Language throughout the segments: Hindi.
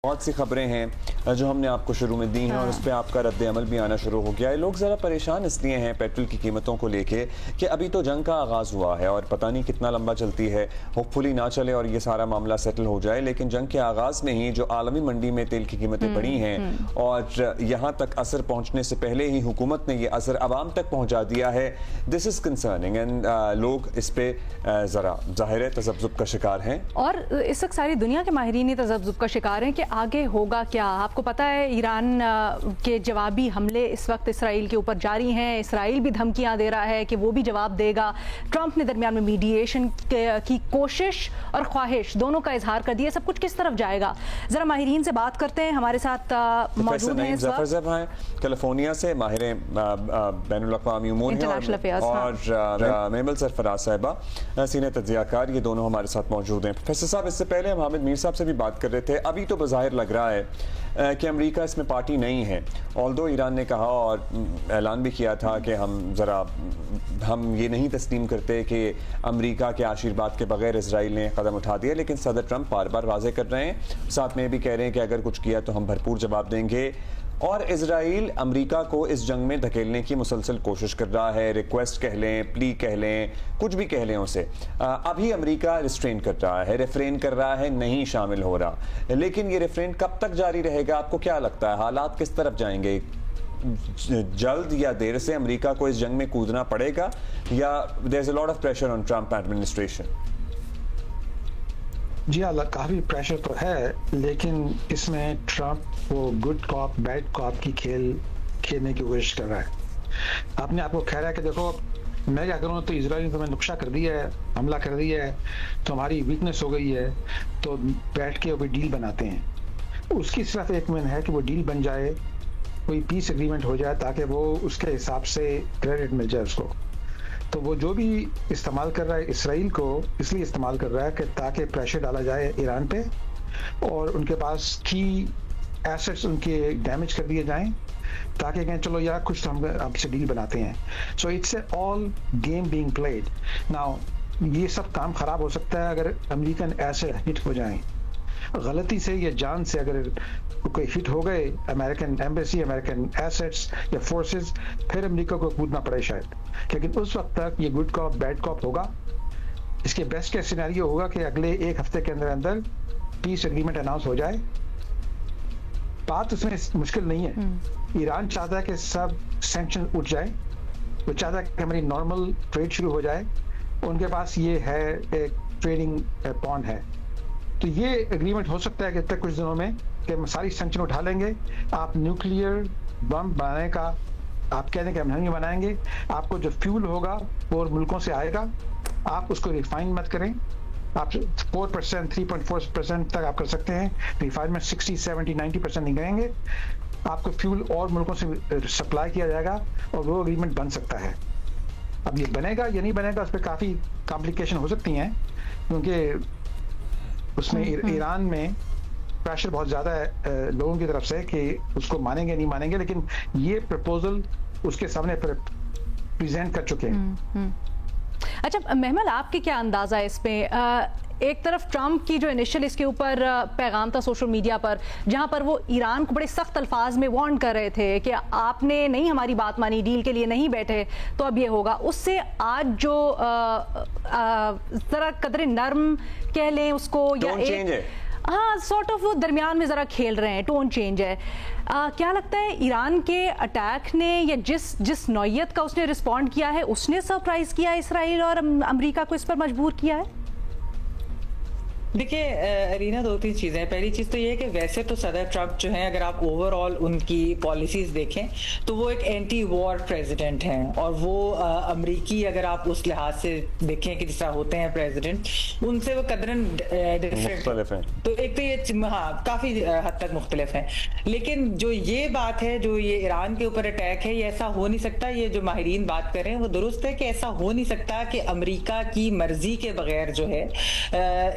बहुत सी खबरें हैं जो हमने आपको शुरू में दी हैं और उस पर आपका रद्द अमल भी आना शुरू हो गया है। लोग ज़रा परेशान इसलिए हैं पेट्रोल की कीमतों को लेके कि अभी तो जंग का आगाज़ हुआ है और पता नहीं कितना लंबा चलती है। होपफुली ना चले और ये सारा मामला सेटल हो जाए, लेकिन जंग के आगाज़ में ही जो आलमी मंडी में तेल की कीमतें बढ़ी हैं और यहाँ तक असर पहुँचने से पहले ही हुकूमत ने ये असर आवाम तक पहुँचा दिया है। दिस इज़ कंसर्निंग एंड लोग इस पर ज़रा ज़ाहिर है तज़ब्ज़ुब का शिकार हैं और इस वक्त सारी दुनिया के माहिरीन ही तज़ब्ज़ुब का शिकार हैं कि आगे होगा क्या। आपको पता है ईरान के जवाबी हमले इस वक्त इसराइल के ऊपर जारी हैं। इसराइल भी धमकियां दे रहा है कि वो भी जवाब देगा। ट्रंप ने दरमियान में मीडिएशन की कोशिश और ख्वाहिश दोनों का इजहार कर दिया। सब कुछ किस तरफ जाएगा, जरा माहिरीन से बात करते हैं। हमारे साथ मौजूद हैं कैलिफोर्निया से माहिर बैनुल अक़वामी उमूर हैं और मेमल सरफराज साहिबा सीनियर तज्ज़ियाकार, ये दोनों हमारे साथ मौजूद हैं। प्रोफेसर साहब, इससे पहले हम हामिद मीर साहब से भी बात कर रहे थे। अभी तो बज़ाहिर लग रहा है कि अमेरिका इसमें पार्टी नहीं है, ऑल्दो ईरान ने कहा और ऐलान भी किया था कि हम ये नहीं तस्लीम करते कि अमेरिका के आशीर्वाद के बगैर इजराइल ने कदम उठा दिया। लेकिन सदर ट्रंप बार बार वाज़ेह कर रहे हैं, साथ में भी कह रहे हैं कि अगर कुछ किया तो हम भरपूर जवाब देंगे। और इजराइल अमेरिका को इस जंग में धकेलने की मुसलसल कोशिश कर रहा है। रिक्वेस्ट कह लें, प्ली कह लें, कुछ भी कह लें उसे। अभी अमेरिका रिस्ट्रेन कर रहा है, रेफ्रेन कर रहा है, नहीं शामिल हो रहा। लेकिन ये रेफ्रेन कब तक जारी रहेगा, आपको क्या लगता है? हालात किस तरफ जाएंगे? जल्द या देर से अमेरिका को इस जंग में कूदना पड़ेगा या there is a lot of pressure on Trump administration? जी हाँ, काफ़ी प्रेशर तो है, लेकिन इसमें ट्रंप वो गुड कॉप बैड कॉप की खेलने की कोशिश कर रहा है। अपने आप को कह रहा है कि देखो, मैं क्या करूँ, तो इजराइल ने तुम्हें नुक्शा कर दिया है, हमला कर दिया है, तो हमारी वीकनेस हो गई है, तो बैठ के वो डील बनाते हैं। उसकी सिर्फ एक मेन है कि वो डील बन जाए, कोई पीस एग्रीमेंट हो जाए, ताकि वो उसके हिसाब से क्रेडिट मिल जाए उसको। तो वो जो भी इस्तेमाल कर रहा है इसराइल को, इसलिए इस्तेमाल कर रहा है कि ताकि प्रेशर डाला जाए ईरान पे और उनके पास की एसेट्स उनके डैमेज कर दिए जाएं, ताकि कहें चलो यार कुछ तो हम आपसे डील बनाते हैं। So it's a all game being played now. ये सब काम खराब हो सकता है अगर अमेरिकन ऐसे हिट हो जाएं, गलती से या जान से अगर कोई हिट हो गए अमेरिकन एम्बेसी, अमेरिकन एसेट्स या फोर्सेस, फिर अमेरिका को कूदना पड़े शायद। लेकिन उस वक्त तक ये गुड कॉप बैड कॉप होगा। इसके बेस्ट केस सिनेरियो होगा कि अगले एक हफ्ते के अंदर अंदर पीस एग्रीमेंट अनाउंस हो जाए। बात उसमें मुश्किल नहीं है। ईरान चाहता है कि सब सैंक्शन उठ जाए, वो चाहता है कि हमारी नॉर्मल ट्रेड शुरू हो जाए। उनके पास ये है, एक ट्रेडिंग पॉन्ड है। तो ये एग्रीमेंट हो सकता है कि तक कुछ दिनों में कि हम सारी सैंक्शन उठा लेंगे। आप न्यूक्लियर बम बनाने का आप कह दें कि हम नहीं बनाएंगे, आपको जो फ्यूल होगा वो और मुल्कों से आएगा, आप उसको रिफाइन मत करें। आप 4%, 3.4% तक आप कर सकते हैं रिफाइनमेंट, 60, 70, 90% नहीं करेंगे। आपको फ्यूल और मुल्कों से सप्लाई किया जाएगा और वो एग्रीमेंट बन सकता है। अब ये बनेगा या नहीं बनेगा, उस पर काफ़ी कॉम्प्लिकेशन हो सकती हैं, क्योंकि उसमें ईरान में प्रेशर बहुत ज़्यादा है लोगों की तरफ से कि उसको मानेंगे नहीं मानेंगे। लेकिन ये प्रपोजल उसके सामने प्रेजेंट कर चुके हैं। अच्छा महमल, आपके क्या अंदाजा है इसमें? एक तरफ ट्रंप की जो इनिशियल इसके ऊपर पैगाम था सोशल मीडिया पर, जहां पर वो ईरान को बड़े सख्त अल्फाज में वार्न कर रहे थे कि आपने नहीं हमारी बात मानी, डील के लिए नहीं बैठे तो अब ये होगा। उससे आज जो जरा कदरे नर्म कह लें उसको, या एक हाँ सॉर्ट ऑफ वो दरमियान में जरा खेल रहे हैं, टोन चेंज है। क्या लगता है ईरान के अटैक ने या जिस नौयत का उसने रिस्पॉन्ड किया है उसने सरप्राइज किया इसराइल और अमेरिका को इस पर मजबूर किया है? देखिए अरीना, दो तीन चीज़ें हैं। पहली चीज़ तो ये है कि वैसे तो सदर ट्रंप जो हैं, अगर आप ओवरऑल उनकी पॉलिसीज देखें तो वो एक एंटी वॉर प्रेसिडेंट हैं और वो अमरीकी, अगर आप उस लिहाज से देखें कि जिस तरह होते हैं प्रेसिडेंट, उनसे वो कदरन डिफरेंट हैं। तो एक तो ये हाँ काफ़ी हद तक मुख्तलिफ हैं। लेकिन जो ये बात है, जो ये ईरान के ऊपर अटैक है, ये ऐसा हो नहीं सकता। ये जो माहिरीन बात कर रहे हैं वो दुरुस्त है कि ऐसा हो नहीं सकता कि अमरीका की मर्जी के बगैर जो है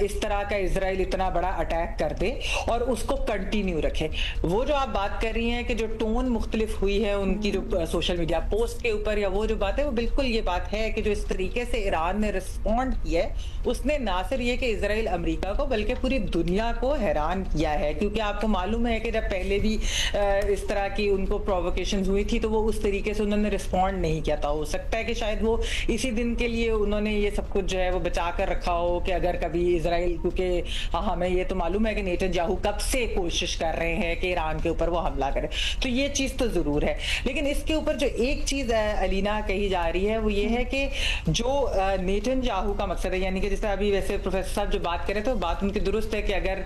इस तरह का इजराइल इतना बड़ा अटैक कर दे और उसको कंटिन्यू रखे। वो जो आप बात कर रही हैं कि जो टोन मुख्तलिफ हुई है उनकी जो सोशल मीडिया पोस्ट के ऊपर या वो जो बात है, वो बिल्कुल ये बात है कि जो इस तरीके से ईरान ने रिस्पॉन्ड किया है उसने ना सिर्फ ये कि इजराइल अमेरिका को बल्कि पूरी दुनिया को हैरान किया है। क्योंकि आपको मालूम है कि जब पहले भी इस तरह की उनको प्रोवोकेशन हुई थी तो वो उस तरीके से उन्होंने रिस्पॉन्ड नहीं किया था। हो सकता है कि शायद वो इसी दिन के लिए उन्होंने ये सब कुछ जो है वो बचा कर रखा हो कि अगर कभी इजराइल, क्योंकि हमें ये तो मालूम है कि नेतन्याहू कब से कोशिश कर रहे हैं कि ईरान के ऊपर वो हमला करे, तो ये चीज तो जरूर है। लेकिन इसके ऊपर जो एक चीज अलीना कही जा रही है वो ये है कि जो नेतन्याहू का मकसद है, यानी कि जिस तरह अभी वैसे प्रोफेसर साहब जो बात करें तो बात उनकी दुरुस्त है कि अगर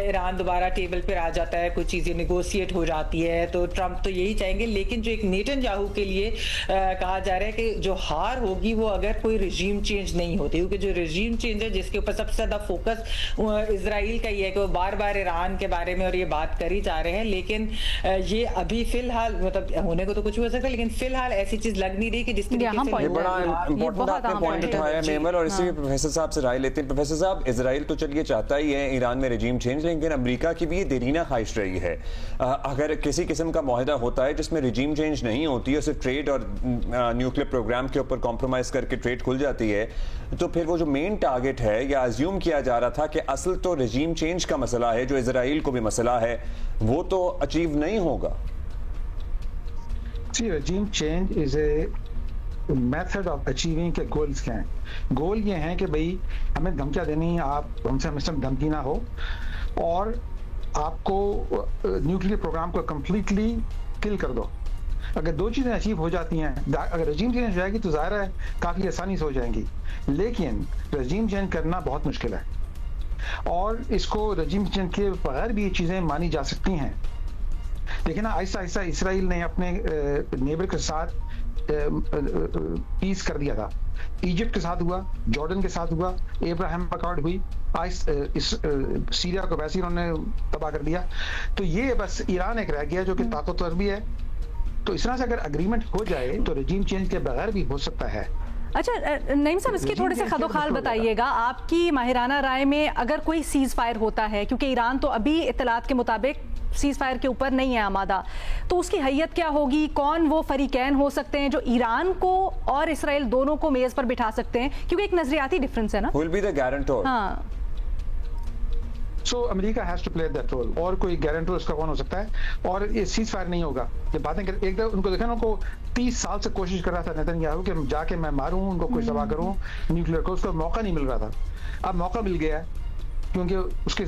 ईरान दोबारा टेबल पर आ जाता है, कुछ चीजें निगोशिएट हो जाती है तो ट्रंप तो यही चाहेंगे। लेकिन जो एक नेतन्याहू के लिए कहा जा रहा है कि जो हार होगी वो अगर कोई रिजीम चेंज नहीं होती, क्योंकि जो रिजीम चेंज है जिसके ऊपर सबसे ज्यादा फोकस इजराइल का ही है कि वो बार बार ईरान के बारे में और ये बात करी जा रहे हैं। लेकिन ये अभी फिलहाल मतलब होने को तो कुछ भी हो सकता है, लेकिन फिलहाल ऐसी चीज लग नहीं रही कि जिस तरीके से ये बड़ा इंपॉर्टेंट आपने पॉइंट उठाया मेमल, और इसी प्रोफेसर साहब से राय लेते हैं। प्रोफेसर साहब, इजराइल तो चलिए चाहता ही है ईरान में रिजीम चेंज, लेकिन अमेरिका की भी ये देरीना ख्वाहिश रही है। अगर किसी किस्म का मुआहदा होता है जिसमें रिजीम चेंज नहीं होती है, सिर्फ ट्रेड और न्यूक्लियर प्रोग्राम के ऊपर कॉम्प्रोमाइज करके ट्रेड खुल जाती है, तो फिर वो जो मेन टारगेट है या अज्यूम किया जा रहा था कि असल तो रिजीम चेंज का मसला है, जो इजराइल को भी मसला है, वो तो अचीव नहीं होगा। See, regime change is a method of achieving के गोल्स क्या हैं। गोल ये हैं कि भाई हमें धमकियां देनी, आप हमसे हमेशा धमकी ना हो, और आपको न्यूक्लियर प्रोग्राम को कंप्लीटली किल कर दो। अगर दो चीज़ें अचीव हो जाती हैं, अगर रजीम चेंज हो जाएगी तो ज़ाहिर है काफ़ी आसानी से हो जाएंगी, लेकिन रजीम चेंज करना बहुत मुश्किल है, और इसको रजीम चेंज के बगैर भी ये चीज़ें मानी जा सकती हैं। लेकिन आहिस्ता आहिस्ता इसराइल ने अपने नेबर के साथ पीस कर दिया था। इजिप्ट के साथ हुआ, जॉर्डन के साथ हुआ, अब्राहम अकॉर्ड हुई, सीरिया को वैसे उन्होंने तबाह कर दिया। तो ये बस ईरान एक रह गया जो कि ताकतवर भी है। तो इस तरह से अगर अग्रीमेंट हो जाए तो रजीम चेंज के बगैर भी हो सकता है। अच्छा नईम साहब, इसकी थोड़े से खदोखाल बताइएगा, आपकी माहिराना राय में अगर कोई सीज फायर होता है, क्योंकि ईरान तो अभी इत्तलात के मुताबिक सीज फायर के ऊपर नहीं है आमादा, तो उसकी हैयत क्या होगी? कौन वो फरीकैन हो सकते हैं जो ईरान को और इसराइल दोनों को मेज पर बिठा सकते हैं? क्योंकि एक नजरियाती डिफरेंस है ना। Who will be the guarantor? हाँ, so America has to play that role, और कोई गारंटर उसका कौन हो सकता है? और ये सीज फायर नहीं होगा। ये बातें कर, एक दफा उनको देखा ना, उनको 30 साल से कोशिश कर रहा था नेतन्याहू कि जाके मैं मारूं उनको, कुछ तबाह करूं न्यूक्लियर को, उसको मौका नहीं मिल रहा था। अब मौका मिल गया, क्योंकि उसके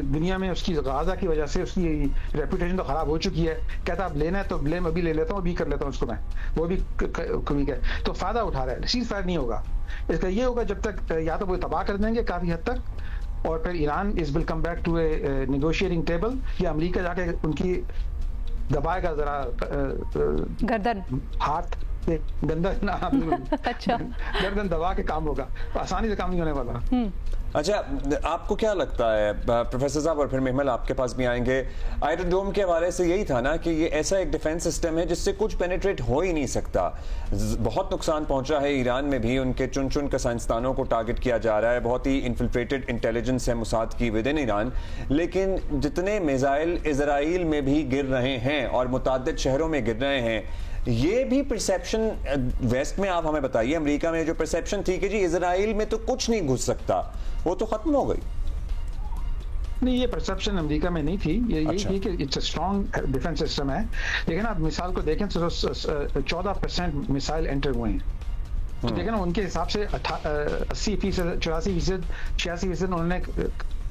दुनिया में उसकी गाजा की वजह से उसकी रेपुटेशन तो खराब हो चुकी है। कहता अब लेना है तो ब्लेम अभी ले लेता हूँ, अभी कर लेता हूँ उसको मैं, वो भी ठीक है, तो फायदा उठा रहा है। सीज फायर नहीं होगा, इसका ये होगा जब तक या तो वो तबाह कर देंगे काफी हद तक, और फिर Iran is will come back to a negotiating table, या अमेरिका जाके उनकी दबाएगा जरा गर्दन, हाथ गर्दन अच्छा गर्दन दबा के काम होगा, आसानी से काम नहीं होने वाला। अच्छा, आपको क्या लगता है प्रोफेसर साहब, और फिर मेहमल आपके पास भी आएंगे, आयरन डोम के हवाले से यही था ना कि ये ऐसा एक डिफेंस सिस्टम है जिससे कुछ पेनिट्रेट हो ही नहीं सकता। बहुत नुकसान पहुंचा है ईरान में भी, उनके चुन चुन के साइंसदानों को टारगेट किया जा रहा है, बहुत ही इन्फिल्ट्रेटेड इंटेलिजेंस है मुसाद की विद इन ईरान। लेकिन जितने मिसाइल इजराइल में भी गिर रहे हैं और मुताद्दिद शहरों में गिर रहे हैं, ये भी परसेप्शन वेस्ट में, आप हमें बताइए, अमेरिका में जो परसेप्शन थी कि जी इजराइल में तो कुछ नहीं घुस सकता, वो तो खत्म हो गई। नहीं, ये परसेप्शन अमेरिका में नहीं थी, ये यही थी कि it's a strong defence system है। लेकिन आप मिसाल को देखें तो 14% मिसाइल एंटर हुए हैं, तो देखें ना उनके हिसाब से 80%, 84%, 86% उन्होंने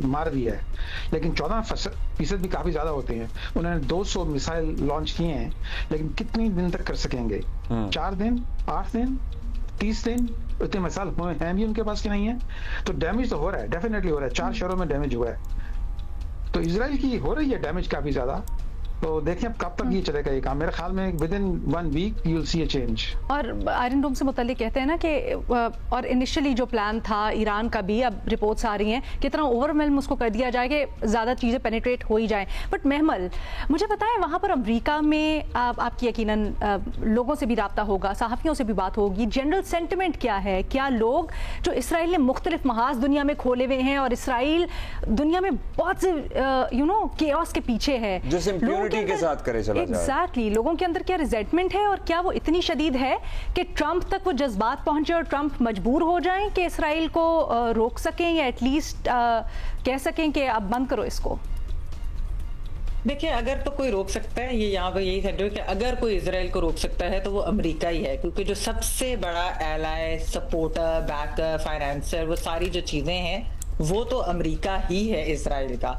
मार दिया है, लेकिन 14% भी काफी ज्यादा होते हैं। उन्होंने 200 मिसाइल लॉन्च किए हैं, लेकिन कितनी दिन तक कर सकेंगे? 4 दिन, 8 दिन, 30 दिन? इतने मिसाइल हैं भी उनके पास कि नहीं है? तो डैमेज तो हो रहा है, डेफिनेटली हो रहा है। 4 शहरों में डैमेज हुआ है, तो इजराइल की हो रही है डैमेज काफी ज्यादा। तो देखिए अब कब तक ये चलेगा ये काम। मेरे ख्याल में within 1 week you will see a change. और आयरन डोम से मुताल्लिक कहते हैं ना कि और इनिशियली जो प्लान था ईरान का भी, अब रिपोर्ट्स आ रही हैं कितना ओवरवेल्म उसको कर दिया जाए कि ज़्यादा चीज़ें पेनिट्रेट हो ही जाएं। बट महमल, मुझे बताएं वहाँ पर अमेरिका में आपकी यकीनन लोगों से भी रब्ता होगा, सहाफ़ियों से भी बात होगी, जनरल सेंटिमेंट क्या है? क्या लोग जो इसराइल ने मुख्तलिफ महाज दुनिया में खोले हुए हैं और इसराइल दुनिया में बहुत से केओस के पीछे है, के साथ करे चला जाए। एग्जैक्टली, लोगों के अंदर क्या रिजेंटमेंट है और क्या वो इतनी शदीद है कि ट्रंप तक वो जज्बात पहुंचे और ट्रंप मजबूर हो जाएं कि इसराइल को रोक सकें या एटलीस्ट कह सकें कि अब बंद करो इसको? देखिए, अगर तो कोई रोक सकता है, ये यहाँ पे यही सेट हो कि अगर कोई इजराइल को रोक सकता है तो वो अमेरिका ही है, क्योंकि जो सबसे बड़ा एलाय, सपोर्टर, बैकर, फाइनेंसर, वो सारी जो चीजें हैं वो तो अमेरिका ही है इजराइल का।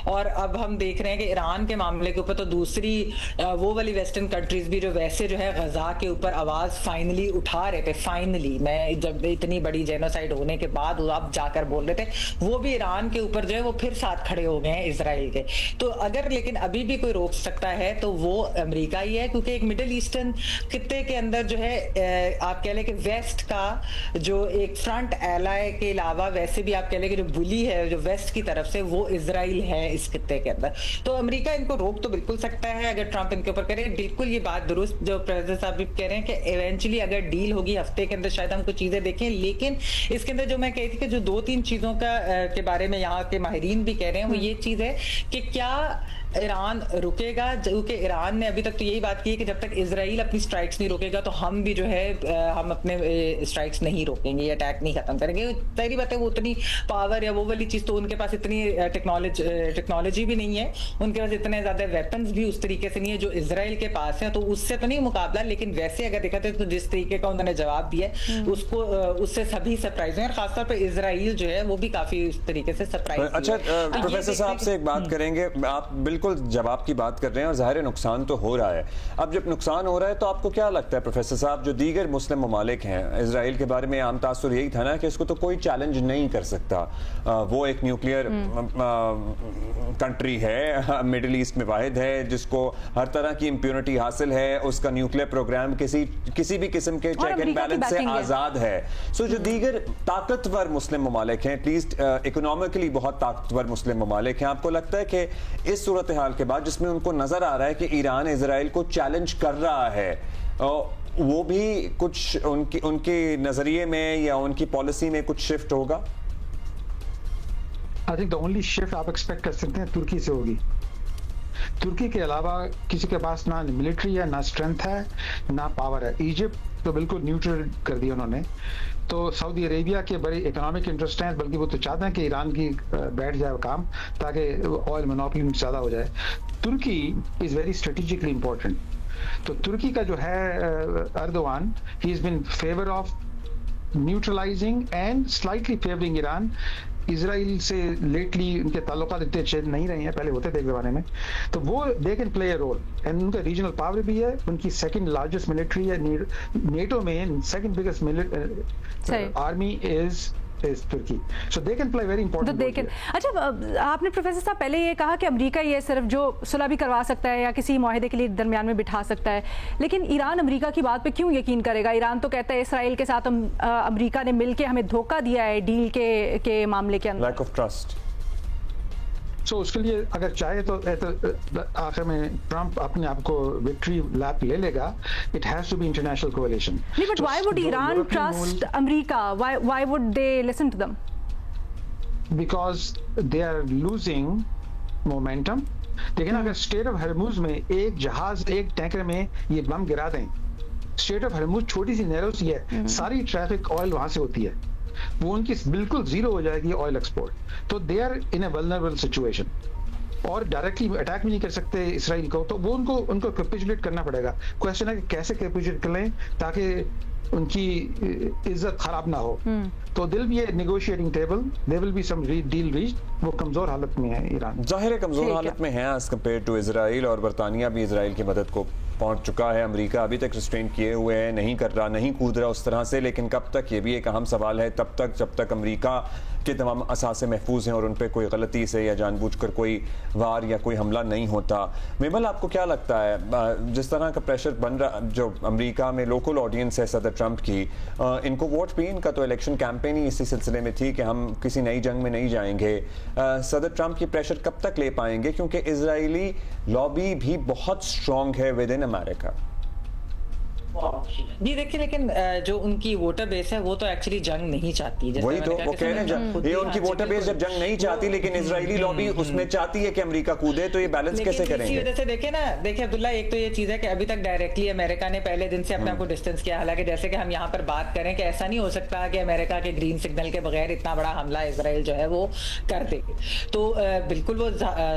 और अब हम देख रहे हैं कि ईरान के मामले के ऊपर तो दूसरी वो वाली वेस्टर्न कंट्रीज भी जो वैसे जो है गजा के ऊपर आवाज फाइनली उठा रहे थे, फाइनली मैं जब इतनी बड़ी जेनोसाइड होने के बाद अब जाकर बोल रहे थे, वो भी ईरान के ऊपर जो है वो फिर साथ खड़े हो गए हैं इजराइल के। तो अगर लेकिन अभी भी कोई रोक सकता है तो वो अमेरिका ही है, क्योंकि एक मिडिल ईस्टर्न खित्ते के अंदर जो है आप कह लें कि वेस्ट का जो एक फ्रंट एलाय के अलावा वैसे भी आप कह लें कि जो बुली है जो वेस्ट की तरफ से, वो इजराइल है इस खित्ते के अंदर। तो अमेरिका इनको रोक तो बिल्कुल सकता है अगर ट्रंप इनके ऊपर करे। बिल्कुल ये बात दुरुस्त जो प्रेसिडेंट साहब भी कह रहे हैं कि इवेंचुअली अगर डील होगी हफ्ते के अंदर शायद हम कुछ चीजें देखें। लेकिन इसके अंदर जो मैं कही थी कि जो 2-3 चीजों का के बारे में यहाँ के माहिरीन भी कह रहे हैं वो ये चीज है कि क्या ईरान रुकेगा, क्योंकि ईरान ने अभी तक तो यही बात की है कि जब तक इजराइल अपनी स्ट्राइक्स नहीं रोकेगा तो हम भी जो है हम अपने स्ट्राइक्स नहीं रोकेंगे, अटैक नहीं खत्म करेंगे। सारी बात है, वो उतनी पावर या वो वाली चीज तो उनके पास इतनी टेक्नोलॉजी भी नहीं है, उनके पास इतने ज्यादा वेपन्स भी उस तरीके से नहीं है जो इजराइल के पास है, तो उससे तो नहीं मुकाबला। लेकिन वैसे अगर देखा तो जिस तरीके का उन्होंने जवाब दिया उसको उससे सभी सरप्राइज हैं, और खासतौर पर इजराइल जो है वो भी काफी उस तरीके से सरप्राइज। अच्छा, प्रोफेसर साहब से एक बात करेंगे, आप बिल्कुल जवाब की बात कर रहे हैं और जाहिर नुकसान तो हो रहा है। अब जब नुकसान हो रहा है तो आपको क्या लगता है प्रोफेसर साहब, जो दीगर मुस्लिम ममालिक हैं, इजराइल के बारे में आम तासुर यही था ना कि इसको तो कोई चैलेंज नहीं कर सकता, वो एक न्यूक्लियर कंट्री है, मिडिल ईस्ट में वाहिद है जिसको हर तरह की इंप्यूनिटी हासिल है, उसका न्यूक्लियर प्रोग्राम किसी भी किस्म के चेक एंड बैलेंस से आजाद है। सो जो दीगर ताकतवर मुस्लिम ममालिक हैं, एटलीस्ट इकोनॉमिकली बहुत ताकतवर मुस्लिम ममालिक हैं, आपको लगता है कि इस सूरत हाल के बाद जिसमें उनको नजर आ रहा है कि ईरान इजराइल को चैलेंज कर रहा है, वो भी कुछ उनके नजरिए में या उनकी पॉलिसी में कुछ शिफ्ट होगा? I think the only shift आप एक्सपेक्ट कर सकते हैं तुर्की से होगी। तुर्की के अलावा किसी के पास ना मिलिट्री है, ना स्ट्रेंथ है, ना पावर है। इजिप्ट तो बिल्कुल न्यूट्रल कर दिया उन्होंने। तो सऊदी अरेबिया के बड़े इकोनॉमिक इंटरेस्ट हैं, बल्कि वो तो चाहते हैं कि ईरान की बैठ जाए काम, ताकि ऑयल मोनोपोली ज़्यादा हो जाए। तुर्की इज़ वेरी स्ट्रेटेजिकली इंपॉर्टेंट। तो तुर्की का जो है Erdogan, he is been favour of neutralising and slightly favouring Iran. Israel से लेटली उनके ताल्लुकात इतने अच्छे नहीं रहे हैं, पहले होते थे एक ज़माने में। तो वो they can play a role, and उनका रीजनल पावर भी है, उनकी सेकंड लार्जेस्ट मिलिट्री है नेटो में, second biggest army is Turkey, so they can play very important role. अच्छा, आपने प्रोफेसर साहब पहले ये कहा कि अमेरिका ये सिर्फ जो सुलह भी करवा सकता है या किसी माहिदे के लिए दरमियान में बिठा सकता है, लेकिन ईरान अमेरिका की बात पे क्यों यकीन करेगा? ईरान तो कहता है इसराइल के साथ अमेरिका ने मिलकर हमें धोखा दिया है डील के मामले के अंदर। Lack of trust. सो उसके लिए अगर चाहे तो आखिर में ट्रंप अपने आप को विक्ट्री लैप ले लेगा। It has to be international coalition. नहीं, but why would Iran trust America? Why would they listen to them? Because they are losing momentum. लेकिन अगर स्ट्रेट ऑफ हरमुज में एक जहाज एक टैंकर में ये बम गिरा दें, स्ट्रेट ऑफ हरमुज छोटी सी नैरो सी है, सारी ट्रैफिक ऑयल वहां से होती है, वो उनकी बिल्कुल जीरो हो जाएगी ऑयल एक्सपोर्ट। तो they are in a vulnerable situation, और डायरेक्टली अटैक भी नहीं कर सकते इसराइल को, तो वो उनको कैपिचुलेट करना पड़ेगा। क्वेश्चन है कि कैसे कैपिचुलेट कर लें ताकि उनकी इज्जत खराब ना हो। तो दिल भी है negotiating table, there will be some deal reach. वो कमजोर हालत में है ईरान, जाहिर है कमजोर हालत में है एज कंपेयर टू इजराइल, और बरतानिया भी इजराइल की मदद को पहुंच चुका है। अमेरिका अभी तक रिस्ट्रेन किए हुए है, नहीं कर रहा, नहीं कूद रहा उस तरह से। लेकिन कब तक, ये भी एक अहम सवाल है। तब तक जब तक अमेरिका के तमाम असासे महफूज हैं और उन पर कोई गलती से या जानबूझकर कोई वार या कोई हमला नहीं होता। मेमल, आपको क्या लगता है जिस तरह का प्रेशर बन रहा, जो अमेरिका में लोकल ऑडियंस है सदर ट्रंप की, इनको वोट भी, इनका तो इलेक्शन कैंपेन ही इसी सिलसिले में थी कि हम किसी नई जंग में नहीं जाएंगे, सदर ट्रंप की प्रेशर कब तक ले पाएंगे, क्योंकि इजरायली लॉबी भी बहुत स्ट्रांग है विद इन अमेरिका। जी देखिए, लेकिन जो उनकी वोटर बेस है वो तो एक्चुअली जंग नहीं चाहती। वही तो वो कह रहे हैं, ये उनकी वोटर बेस जब जंग नहीं चाहती, लेकिन इजरायली लॉबी उसमें चाहती है कि अमेरिका कूदे, तो ये बैलेंस कैसे करेंगे? इसी वजह से देखिए अब्दुल्ला, एक तो ये चीज है कि अभी तक डायरेक्टली अमेरिका ने पहले दिन से अपने आपको डिस्टेंस किया। हालांकि जैसे कि हम यहाँ पर बात करें कि ऐसा नहीं हो सकता कि अमेरिका के ग्रीन सिग्नल के बगैर इतना बड़ा हमला इजराइल जो है वो कर दे, तो बिल्कुल वो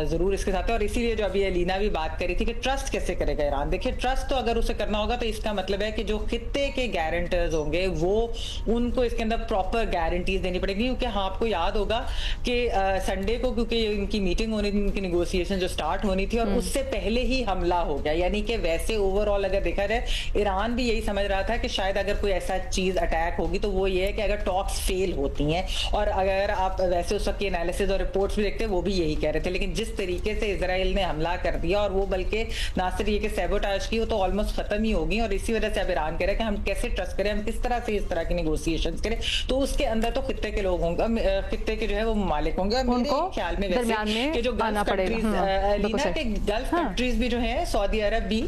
जरूर इसके साथ है। और इसीलिए जो अभी एलिना भी बात करी थी कि ट्रस्ट कैसे करेगा ईरान, देखिए ट्रस्ट तो अगर उसे करना होगा तो इसका मतलब है कि जो खित्ते के गारंटर्स होंगे वो उनको इसके अंदर प्रॉपर गारंटीज देनी पड़ेगी। क्योंकि हाँ, आपको याद होगा कि संडे को, क्योंकि इनकी मीटिंग होनी थी, इनकी नेगोशिएशन जो स्टार्ट होनी थी, और उससे पहले ही हमला हो गया। यानी कि वैसे ओवरऑल अगर देखा जाए, ईरान भी यही समझ रहा था कि शायद अगर कोई ऐसा चीज अटैक होगी तो वो ये है कि अगर टॉक्स फेल होती हैं, और अगर आप वैसे उस वक्त की एनालिसिस और रिपोर्ट्स भी देखते हैं वो भी यही कह रहे थे। लेकिन जिस तरीके से इजराइल ने हमला कर दिया, और वो बल्कि ना सिर्फ ये कि सैबोटाज की, वो तो ऑलमोस्ट खत्म ही होगी। और इसी वजह से अब ईरान कह रहा है कि हम कैसे ट्रस्ट करें, हम किस तरह से इस तरह की नेगोशिएशंस करें। तो उसके अंदर तो खित्ते के लोग होंगे, खित्ते के जो है वो मालिक होंगे। और मेरे ख्याल में वैसे कि जो गल्फ कंट्रीज, लीना के गल्फ कंट्रीज भी जो है, सऊदी अरब भी,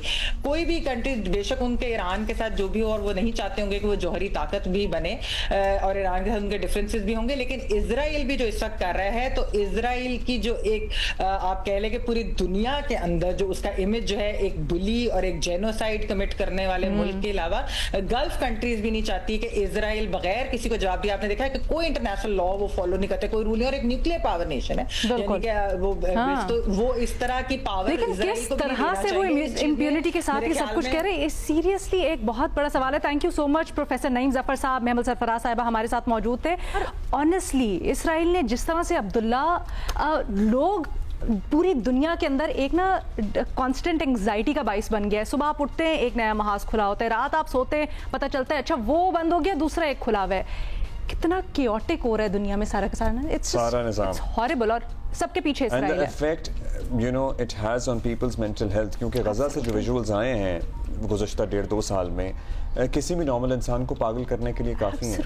कोई भी कंट्री, बेशक उनके ईरान के साथ जो भी हो, और वो नहीं चाहते होंगे कि वो जौहरी ताकत भी बने, और ईरान के साथ उनके डिफरेंसेस भी होंगे, लेकिन इजराइल भी जो इस वक्त कर रहा है, तो इजराइल की जो एक आप कह लें कि पूरी दुनिया के अंदर जो उसका इमेज जो है, एक बुली और एक जेनोसाइड कमिट करने वाले मुल्क के अलावा गल्फ कंट्रीज भी नहीं चाहती कि इजराइल बगैर किसी को जवाब दिया। आपने देखा है कि कोई इंटरनेशनल लॉ वो फॉलो नहीं करते, कोई रूल, और एक न्यूक्लियर पावर नेशन है, यानी कि वो इस तरह की पावर, लेकिन किस तरह से वो इम्प्यूनिटी के साथ ये सब कुछ कह रहे हैं, सीरियसली एक बहुत बड़ा सवाल है। Thank you so much professor Naeem Zafar साहब, मेमल सरफराज साहिबा हमारे साथ मौजूद थे। ऑनेस्टली इसराइल ने जिस तरह से अब्दुल्ला, लोग पूरी दुनिया के अंदर एक ना कांस्टेंट एंग्जाइटी का बाइस बन गया है। सुबह आप उठते हैं, एक नया महाज खुला होता है, रात आप सोते हैं, पता चलता है अच्छा वो बंद हो गया, दूसरा एक खुला हुआ है। कितना कियोटिक हो रहा है दुनिया में सारा का सारा, इट्स हॉरिबल, और सबके पीछे इसराइल है। Effect you know it has on people's mental health, क्योंकि गजा से जो विजुअल्स आए हैं गुज़श्ता 1.5-2 साल में, किसी भी नॉर्मल इंसान को पागल करने के लिए काफी है।